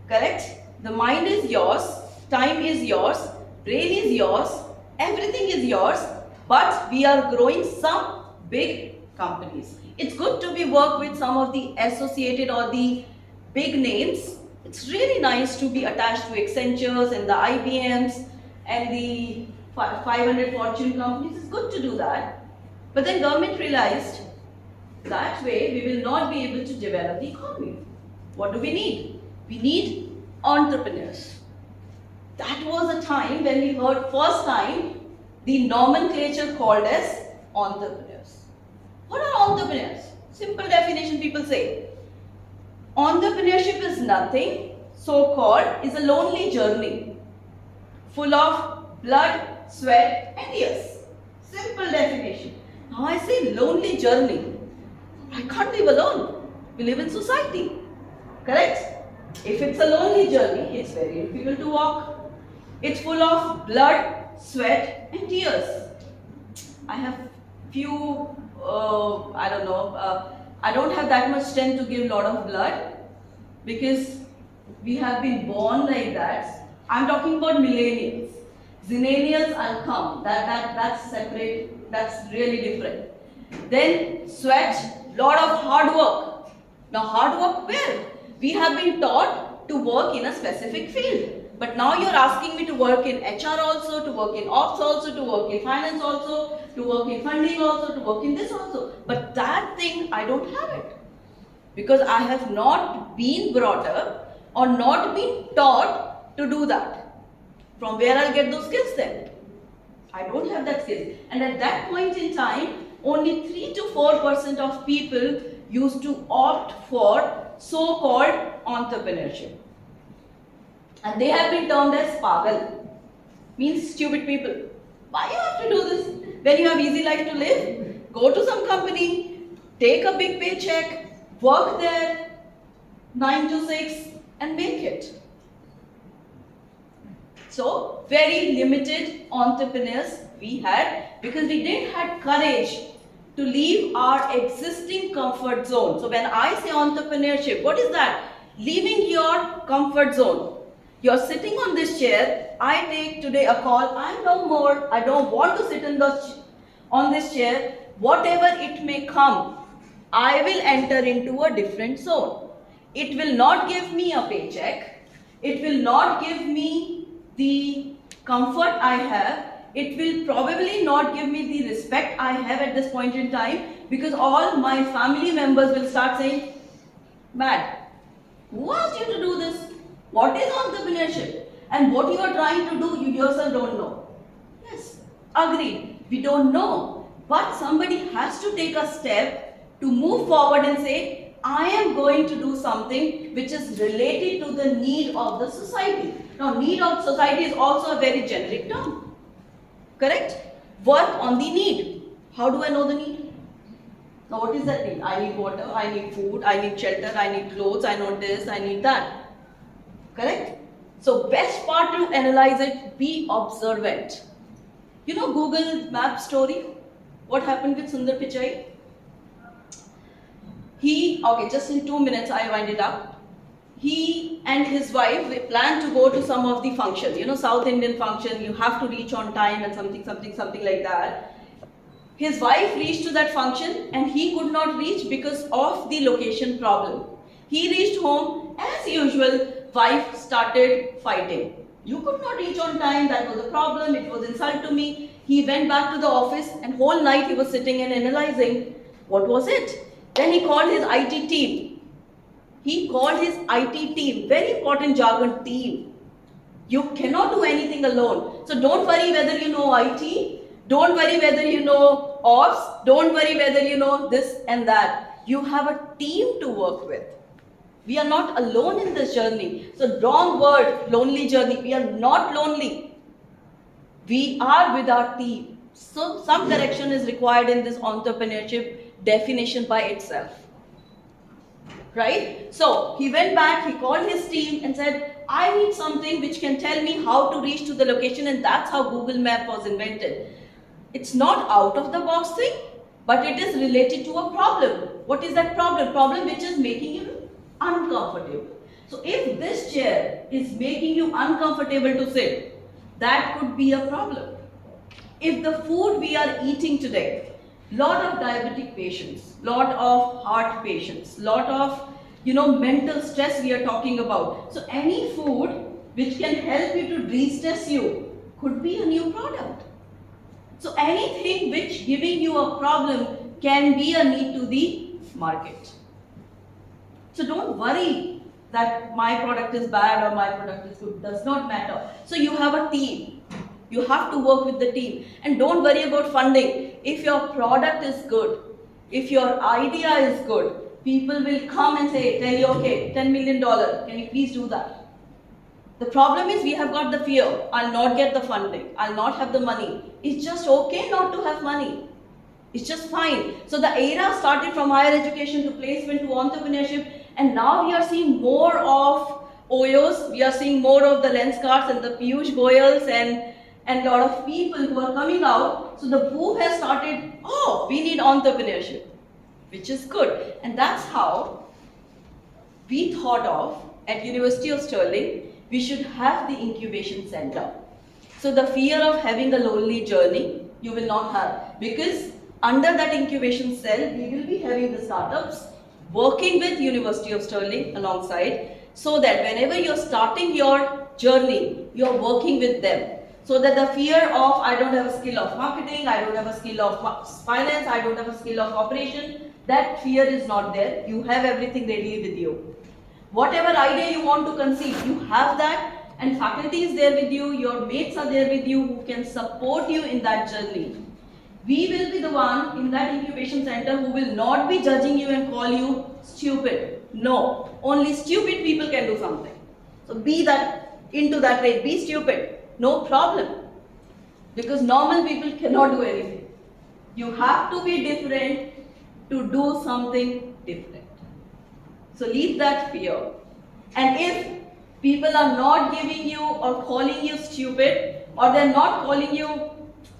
Speaker 8: correct? The mind is yours, time is yours, brain is yours, everything is yours, but we are growing some big companies. It's good to be work with some of the associated or the big names. It's really nice to be attached to Accentures and the IBMs and the 500 Fortune companies. It's good to do that. But then government realized that way we will not be able to develop the economy. What do we need? We need entrepreneurs. That was a time when we heard first time the nomenclature called as entrepreneurs. What are entrepreneurs? Simple definition people say. Entrepreneurship is nothing, so-called, is a lonely journey, full of blood, sweat and tears. Simple definition. Now I say lonely journey. I can't live alone. We live in society. Correct? If it's a lonely journey, it's very difficult to walk. It's full of blood, sweat and tears. I have few, I don't have that much strength to give a lot of blood because we have been born like that. I'm talking about millennials. Zennials will come. That's separate. That's really different. Then sweat, lot of hard work. Now hard work where? We have been taught to work in a specific field. But now you're asking me to work in HR also, to work in ops also, to work in finance also, to work in funding also, to work in this also. But that thing, I don't have it. Because I have not been brought up or not been taught to do that. From where I'll get those skills then? I don't have that skills. And at that point in time, only 3 to 4% of people used to opt for so-called entrepreneurship. And they have been termed as pagal, means stupid people. Why you have to do this? When you have easy life to live, go to some company, take a big paycheck, work there, 9 to 6, and make it. So very limited entrepreneurs we had, because we didn't have courage to leave our existing comfort zone. So when I say entrepreneurship, what is that? Leaving your comfort zone. You're sitting on this chair. I take today a call. I'm no more. I don't want to sit on this chair. Whatever it may come, I will enter into a different zone. It will not give me a paycheck. It will not give me the comfort I have. It will probably not give me the respect I have at this point in time, because all my family members will start saying, "Mad, who asked you to do this? What is entrepreneurship? And what you are trying to do, you yourself don't know." Yes, agreed. We don't know. But somebody has to take a step to move forward and say, I am going to do something which is related to the need of the society. Now, need of society is also a very generic term. Correct? Work on the need. How do I know the need? Now, what is that need? I need water, I need food, I need shelter, I need clothes, I know this, I need that. Correct? So, best part to analyze it, be observant. You know Google Map story? What happened with Sundar Pichai? Just in 2 minutes I wind it up. He and his wife planned to go to some of the functions, South Indian function, you have to reach on time and something like that. His wife reached to that function and he could not reach because of the location problem. He reached home, as usual, wife started fighting. You could not reach on time, that was a problem, it was insult to me. He went back to the office and whole night he was sitting and analyzing what was it. Then he called his IT team. Very important jargon, team. You cannot do anything alone. So don't worry whether you know IT, don't worry whether you know ops, don't worry whether you know this and that. You have a team to work with. We are not alone in this journey. So wrong word, lonely journey. We are not lonely. We are with our team. So some direction is required in this entrepreneurship definition by itself. Right? So he went back, he called his team and said, I need something which can tell me how to reach to the location, and that's how Google Map was invented. It's not out of the box thing, but it is related to a problem. What is that problem? Problem which is making you uncomfortable. So if this chair is making you uncomfortable to sit, that could be a problem. If the food we are eating today, lot of diabetic patients, lot of heart patients, lot of mental stress we are talking about. So any food which can help you to de-stress you could be a new product. So anything which giving you a problem can be a need to the market. So don't worry that my product is bad or my product is good, does not matter. So you have a team. You have to work with the team. And don't worry about funding. If your product is good, if your idea is good, people will come and tell you, okay, $10 million, can you please do that? The problem is we have got the fear. I'll not get the funding. I'll not have the money. It's just okay not to have money. It's just fine. So the era started from higher education to placement to entrepreneurship, and now we are seeing more of OYOs, we are seeing more of the Lenskars and the Piyush Goyals and a lot of people who are coming out. So the boom has started, we need entrepreneurship, which is good. And that's how we thought of at University of Stirling, we should have the incubation center. So the fear of having a lonely journey, you will not have, because under that incubation cell, we will be having the startups working with University of Stirling alongside, so that whenever you're starting your journey, you're working with them. So that the fear of, I don't have a skill of marketing, I don't have a skill of finance, I don't have a skill of operation, that fear is not there. You have everything ready with you. Whatever idea you want to conceive, you have that, and faculty is there with you, your mates are there with you who can support you in that journey. We will be the one in that incubation center who will not be judging you and call you stupid. No, only stupid people can do something. So be that into that rate, be stupid. No problem. Because normal people cannot do anything. You have to be different to do something different. So leave that fear. And if people are not giving you or calling you stupid, or they're not calling you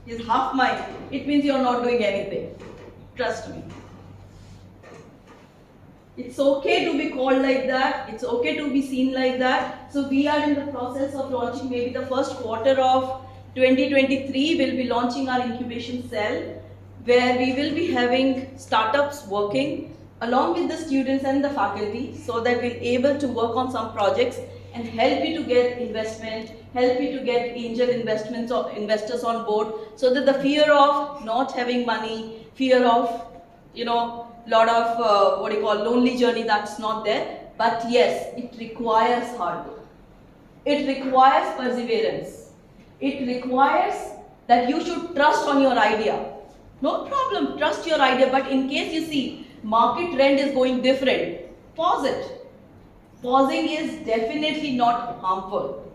Speaker 8: is half mind, it means you're not doing anything. Trust me. It's okay to be called like that. It's okay to be seen like that. So we are in the process of launching, maybe the first quarter of 2023, we'll be launching our incubation cell, where we will be having startups working along with the students and the faculty, so that we're able to work on some projects and help you to get investment, help you to get angel investments or investors on board, so that the fear of not having money, fear of, lot of lonely journey, that's not there. But yes, it requires hard work. It requires perseverance. It requires that you should trust on your idea. No problem, trust your idea, but in case you see market trend is going different, pause it. Pausing is definitely not harmful.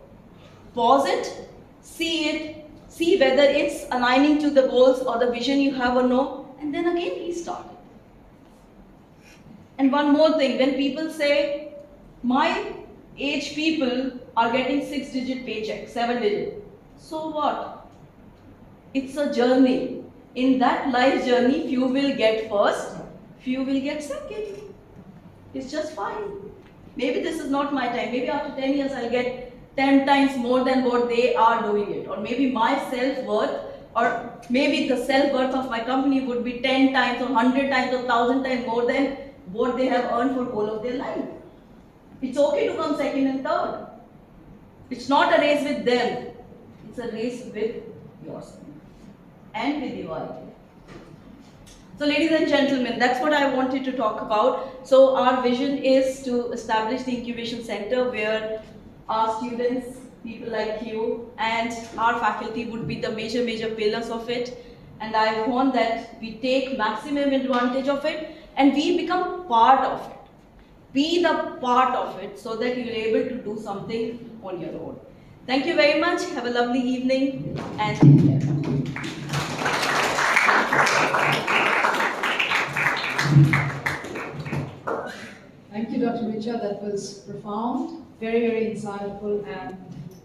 Speaker 8: Pause it, see whether it's aligning to the goals or the vision you have or no, and then again restart it. And one more thing, when people say, my age people are getting 6-digit paycheck, 7-digit, so what? It's a journey. In that life journey, few will get first, few will get second. It's just fine. Maybe this is not my time. Maybe after 10 years, I'll get 10 times more than what they are doing it. Or maybe my self-worth, or maybe the self-worth of my company would be 10 times or 100 times or 1,000 times more than what they have earned for all of their life. It's okay to come second and third. It's not a race with them. It's a race with yourself and with your idea. So ladies and gentlemen, that's what I wanted to talk about. So our vision is to establish the incubation center where our students, people like you, and our faculty would be the major pillars of it. And I want that we take maximum advantage of it and we become part of it. Be the part of it so that you're able to do something on your own. Thank you very much. Have a lovely evening and take care.
Speaker 2: Thank you, Dr. Richa. That was profound, very insightful, and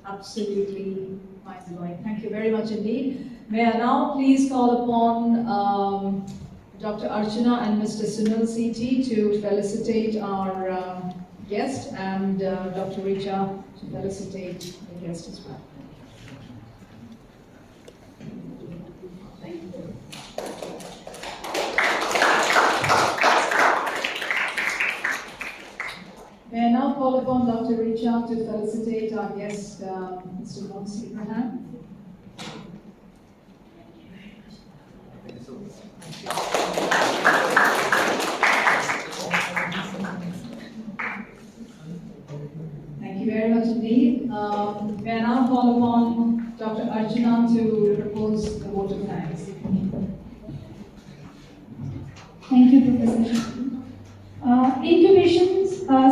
Speaker 2: absolutely mind-blowing. Thank you very much indeed. May I now please call upon Dr. Archana and Mr. Sunil CT to felicitate our guest, and Dr. Richa to felicitate the guest as well. Thank you. May I now call upon Dr. Richa to felicitate our guest, Mr. Monce C. Thank you very much indeed. May I now call upon Dr. Archana to propose the vote of thanks.
Speaker 1: Thank you, Professor. Incubation's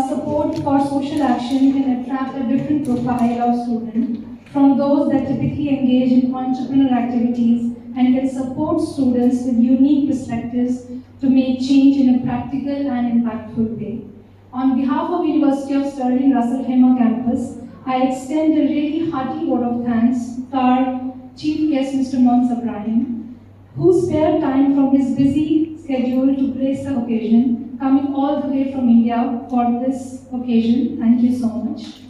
Speaker 1: support for social action can attract a different profile of student from those that typically engage in entrepreneurial activities, and can support students with unique perspectives to make change in a practical and impactful way. On behalf of University of Stirling RAK Campus, I extend a really hearty vote of thanks to our chief guest, Mr. Monce C, who spared time from his busy schedule to grace the occasion, coming all the way from India for this occasion. Thank you so much.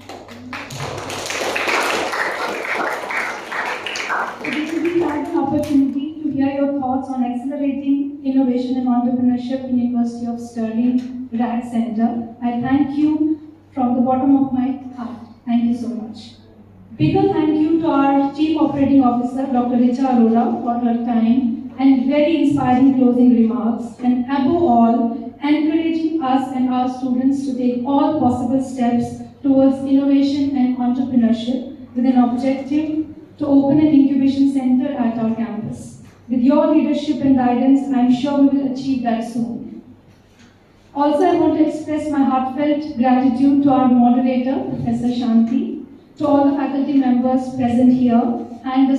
Speaker 1: It will be an opportunity to hear your thoughts on accelerating innovation and entrepreneurship in University of Stirling RAK Centre. I thank you from the bottom of my heart. Thank you so much. Bigger thank you to our Chief Operating Officer, Dr. Richa Arora, for her time and very inspiring closing remarks, and above all, encouraging us and our students to take all possible steps towards innovation and entrepreneurship with an objective to open an incubation center at our campus. With your leadership and guidance, I am sure we will achieve that soon. Also, I want to express my heartfelt gratitude to our moderator, Professor Shanti, to all the faculty members present here, and the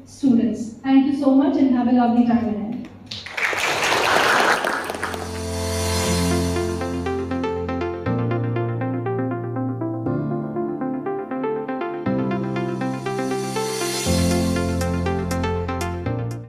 Speaker 1: students. Thank you so much and have a lovely time ahead.